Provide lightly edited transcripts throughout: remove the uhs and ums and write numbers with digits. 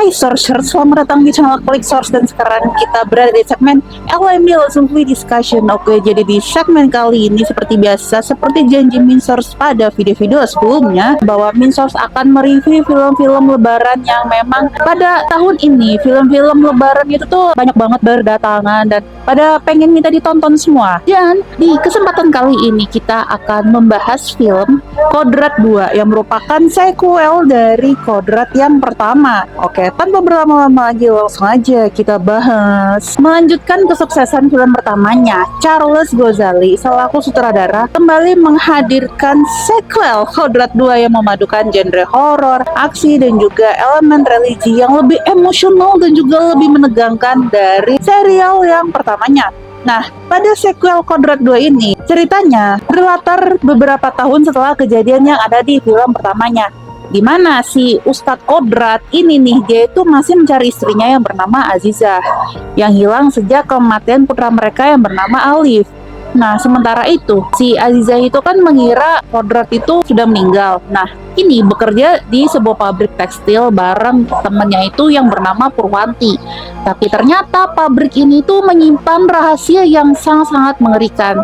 Hai Sourcers, selamat datang di channel Klik Source dan sekarang kita berada di segmen LMD langsung free discussion. Oke, jadi di segmen kali ini seperti biasa, seperti janji Min Source pada video-video sebelumnya, bahwa Min Source akan mereview film-film lebaran yang memang pada tahun ini film-film lebaran itu tuh banyak banget berdatangan dan pada pengen minta ditonton semua. Dan di kesempatan kali ini kita akan membahas film Kodrat 2 yang merupakan sequel dari Kodrat yang pertama. Oke, tanpa berlama-lama lagi langsung aja kita bahas. Melanjutkan kesuksesan film pertamanya, Charles Ghazali selaku sutradara kembali menghadirkan sequel Kodrat 2 yang memadukan genre horor, aksi dan juga elemen religi yang lebih emosional dan juga lebih menegangkan dari serial yang pertamanya. Nah, pada sequel Kodrat 2 ini, ceritanya berlatar beberapa tahun setelah kejadian yang ada di film pertamanya. Di mana si Ustadz Kodrat ini nih, dia itu masih mencari istrinya yang bernama Azizah, yang hilang sejak kematian putra mereka yang bernama Alif. Nah, sementara itu, si Azizah itu kan mengira Kodrat itu sudah meninggal. Nah, ini bekerja di sebuah pabrik tekstil bareng temannya itu yang bernama Purwanti. Tapi ternyata pabrik ini tuh menyimpan rahasia yang sangat-sangat mengerikan.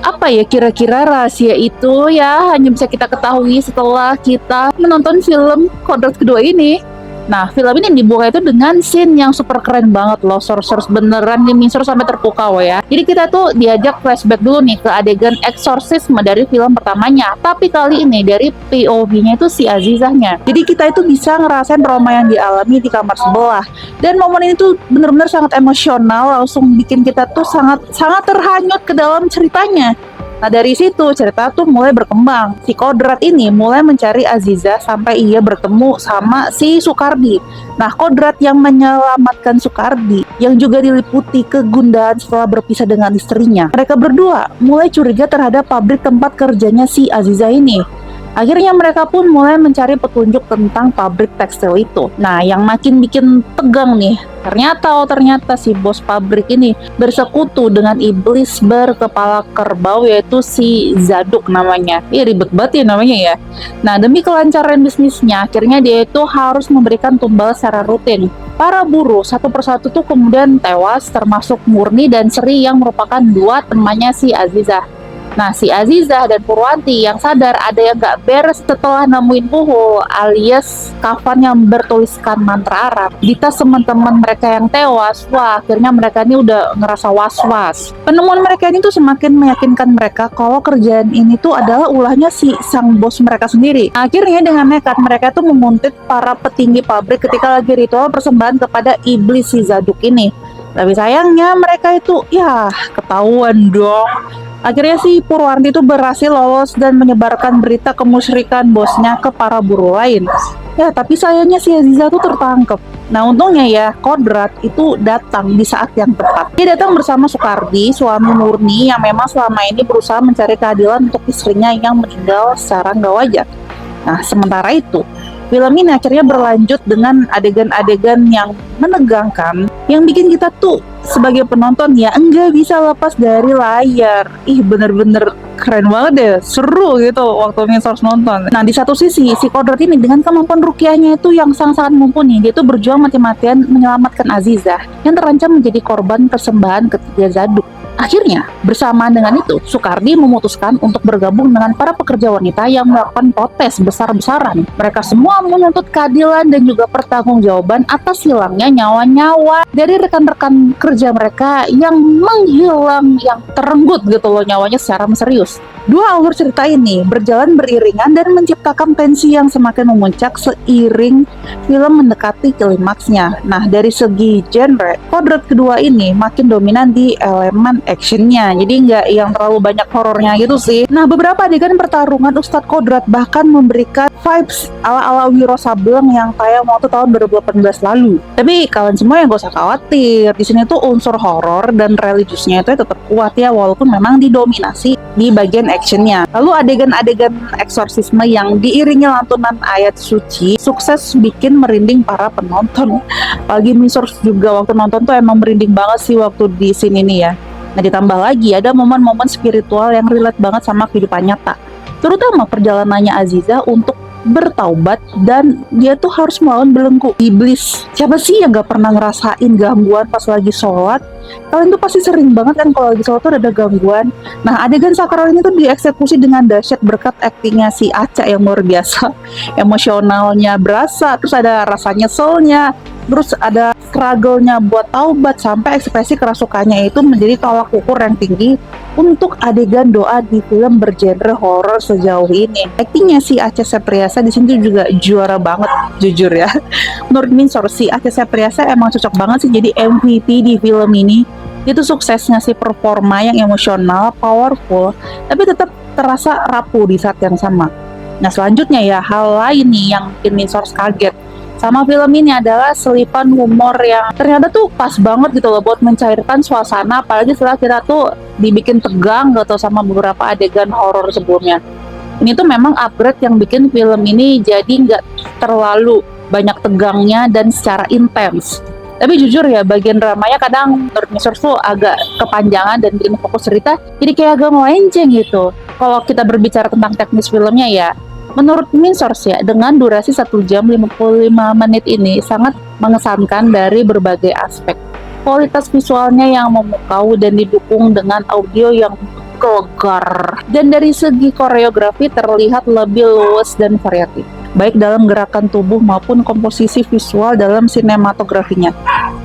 Apa ya kira-kira rahasia itu ya? Hanya bisa kita ketahui setelah kita menonton film Kodrat kedua ini. Nah, film ini dibuka itu dengan scene yang super keren banget loh, Sourcers, beneran nih Min Source sampai terpukau ya. Jadi kita tuh diajak flashback dulu nih ke adegan eksorsisme dari film pertamanya, tapi kali ini dari POV-nya itu si Azizahnya. Jadi kita itu bisa ngerasain trauma yang dialami di kamar sebelah. Dan momen ini tuh bener-bener sangat emosional, langsung bikin kita tuh sangat terhanyut ke dalam ceritanya. Nah, dari situ cerita tuh mulai berkembang. Si Kodrat ini mulai mencari Azizah sampai ia bertemu sama si Sukardi. Nah, Kodrat yang menyelamatkan Sukardi, yang juga diliputi kegundahan setelah berpisah dengan istrinya. Mereka berdua mulai curiga terhadap pabrik tempat kerjanya si Azizah ini. Akhirnya mereka pun mulai mencari petunjuk tentang pabrik tekstil itu. Nah, yang makin bikin tegang nih, ternyata si bos pabrik ini bersekutu dengan iblis berkepala kerbau, yaitu si Zaduk namanya. Ribet banget ya namanya ya. Nah, demi kelancaran bisnisnya, akhirnya dia itu harus memberikan tumbal secara rutin. Para buruh satu persatu tuh kemudian tewas, termasuk Murni dan Sri yang merupakan dua temannya si Azizah. Nah, si Azizah dan Purwanti yang sadar ada yang gak beres setelah nemuin buhu alias kafan yang bertuliskan mantra Arab di tas teman-teman mereka yang tewas. Wah, akhirnya mereka ini udah ngerasa was-was. Penemuan mereka ini tuh semakin meyakinkan mereka kalau kerjaan ini tuh adalah ulahnya si sang bos mereka sendiri. Akhirnya dengan nekat mereka tuh menguntit para petinggi pabrik ketika lagi ritual persembahan kepada iblis si Zaduk ini. Tapi sayangnya mereka itu ya ketahuan dong. Akhirnya si Purwanti itu berhasil lolos dan menyebarkan berita kemusyrikan bosnya ke para buruh lain. Ya, tapi sayangnya si Azizah tuh tertangkap. Nah, untungnya ya, Kodrat itu datang di saat yang tepat. Dia datang bersama Sukardi, suami Murni yang memang selama ini berusaha mencari keadilan untuk istrinya yang meninggal secara nggak wajar. Nah, sementara itu, film ini akhirnya berlanjut dengan adegan-adegan yang menegangkan, yang bikin kita tuh sebagai penonton ya enggak bisa lepas dari layar. Bener-bener keren banget deh, seru gitu waktu Min Source nonton. Nah, di satu sisi si Kodrat ini dengan kemampuan rukiahnya itu yang sangat-sangat mumpuni, dia tuh berjuang mati-matian menyelamatkan Azizah yang terancam menjadi korban persembahan ketiga Zaduk. Akhirnya, bersamaan dengan itu, Sukardi memutuskan untuk bergabung dengan para pekerja wanita yang melakukan protes besar-besaran. Mereka semua menuntut keadilan dan juga pertanggungjawaban atas hilangnya nyawa-nyawa dari rekan-rekan kerja mereka yang menghilang, yang terenggut gitu loh nyawanya secara misterius. Dua alur cerita ini berjalan beriringan dan menciptakan tensi yang semakin memuncak seiring film mendekati klimaksnya. Nah, dari segi genre, Kodrat kedua ini makin dominan di elemen actionnya, jadi nggak yang terlalu banyak horornya gitu sih. Nah, beberapa adegan pertarungan Ustadz Kodrat bahkan memberikan vibes ala-ala Wiro Sableng yang tayang waktu tahun 2018 lalu. Tapi kalian semua yang gak usah khawatir, di sini tuh unsur horor dan religiusnya itu tetap kuat ya, walaupun memang didominasi di bagian actionnya. Lalu adegan-adegan eksorsisme yang diiringi lantunan ayat suci sukses bikin merinding para penonton. Apalagi Min Source juga waktu nonton tuh emang merinding banget sih waktu di scene ini ya. Nah, ditambah lagi ada momen-momen spiritual yang relate banget sama kehidupan nyata, terutama perjalanannya Azizah untuk bertaubat dan dia tuh harus melawan belenggu iblis. Siapa sih yang gak pernah ngerasain gangguan pas lagi sholat? Kalian tuh pasti sering banget kan kalau lagi sholat tuh ada gangguan. Nah, adegan sakral ini tuh dieksekusi dengan dahsyat berkat aktingnya si Aca yang luar biasa. Emosionalnya berasa, terus ada rasa nyeselnya, terus ada struggle-nya buat taubat, sampai ekspresi kerasukannya itu menjadi tolak ukur yang tinggi untuk adegan doa di film bergenre horor sejauh ini. Aktingnya si Acha Septriasa di sini juga juara banget, jujur ya. Menurut Minsor, si Acha Septriasa emang cocok banget sih jadi MVP di film ini. Itu suksesnya si performa yang emosional, powerful, tapi tetap terasa rapuh di saat yang sama. Nah, selanjutnya ya, hal lain nih yang bikin Minsor kaget sama film ini adalah selipan humor yang ternyata tuh pas banget gitu loh buat mencairkan suasana, apalagi setelah kita tuh dibikin tegang gitu sama beberapa adegan horor sebelumnya. Ini tuh memang upgrade yang bikin film ini jadi nggak terlalu banyak tegangnya dan secara intens. Tapi jujur ya, bagian dramanya kadang menurut Minsor tuh agak kepanjangan dan bikin fokus cerita jadi kayak agak melenceng gitu. Kalau kita berbicara tentang teknis filmnya ya, menurut Minsor ya, dengan durasi 1 jam 55 menit ini sangat mengesankan dari berbagai aspek. Kualitas visualnya yang memukau dan didukung dengan audio yang gelegar. Dan dari segi koreografi terlihat lebih luas dan variatif, baik dalam gerakan tubuh maupun komposisi visual dalam sinematografinya.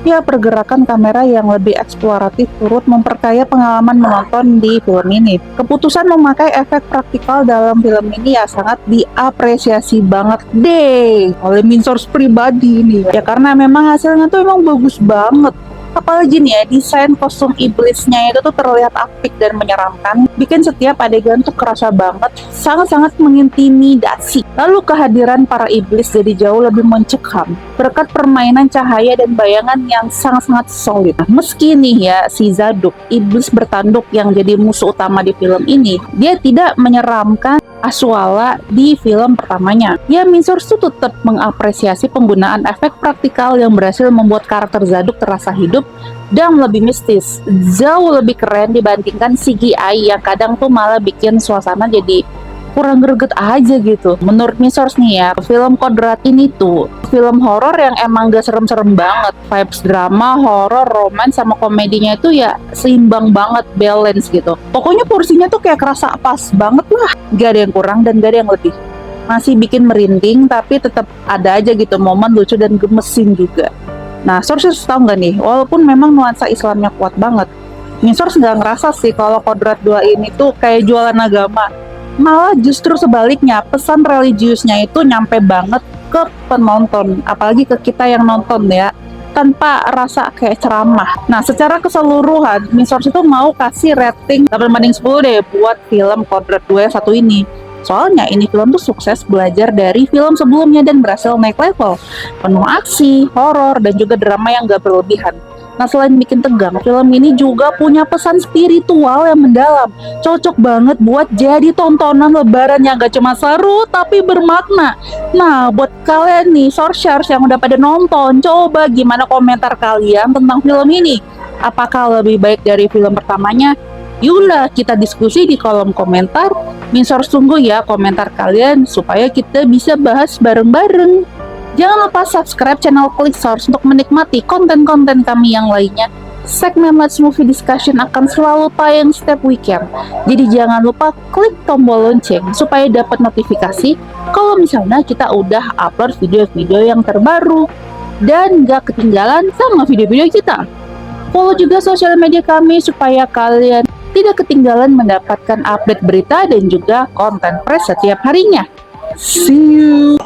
Ya, pergerakan kamera yang lebih eksploratif turut memperkaya pengalaman menonton di film ini. Keputusan memakai efek praktikal dalam film ini ya sangat diapresiasi banget deh oleh Minsor pribadi nih. Ya karena memang hasilnya tuh emang bagus banget. Apalagi nih ya, desain kostum iblisnya itu tuh terlihat apik dan menyeramkan, bikin setiap adegan tuh kerasa banget, sangat-sangat mengintimidasi. Lalu kehadiran para iblis jadi jauh lebih mencekam, berkat permainan cahaya dan bayangan yang sangat-sangat solid. Nah, meski nih ya, si Zadok, iblis bertanduk yang jadi musuh utama di film ini, dia tidak menyeramkan Aswala di film pertamanya. Ya, Minsor tuh tetap mengapresiasi penggunaan efek praktikal yang berhasil membuat karakter Zadok terasa hidup dan lebih mistis. Jauh lebih keren dibandingkan CGI yang kadang tuh malah bikin suasana jadi kurang greget aja gitu. Menurut Minsor nih ya, film Kodrat ini tuh film horor yang emang gak serem-serem banget. Vibes drama, horor, romance sama komedinya itu ya seimbang banget, balance gitu. Pokoknya porsinya tuh kayak kerasa pas banget lah. Gak ada yang kurang dan gak ada yang lebih. Masih bikin merinding tapi tetap ada aja gitu momen lucu dan gemesin juga. Nah, sources tahu nggak nih, walaupun memang nuansa Islamnya kuat banget, Minsor nggak ngerasa sih kalau Kodrat 2 ini tuh kayak jualan agama. Malah justru sebaliknya, pesan religiusnya itu nyampe banget ke penonton, apalagi ke kita yang nonton ya, tanpa rasa kayak ceramah. Nah, secara keseluruhan, Minsor itu mau kasih rating 8/10 deh buat film Kodrat 2 yang satu ini. Soalnya ini film tuh sukses belajar dari film sebelumnya dan berhasil naik level. Penuh aksi, horor, dan juga drama yang gak berlebihan. Nah, selain bikin tegang, film ini juga punya pesan spiritual yang mendalam. Cocok banget buat jadi tontonan lebaran yang gak cuma seru tapi bermakna. Nah, buat kalian nih, Sorshers yang udah pada nonton, coba gimana komentar kalian tentang film ini? Apakah lebih baik dari film pertamanya? Yulah, kita diskusi di kolom komentar. Minsor tunggu ya komentar kalian supaya kita bisa bahas bareng-bareng. Jangan lupa subscribe channel Clicksource untuk menikmati konten-konten kami yang lainnya. Segmen Let's Movie Discussion akan selalu tayang setiap weekend. Jadi jangan lupa klik tombol lonceng supaya dapat notifikasi kalau misalnya kita udah upload video-video yang terbaru dan gak ketinggalan sama video-video kita. Follow juga sosial media kami supaya kalian tidak ketinggalan mendapatkan update berita dan juga konten press setiap harinya. See you!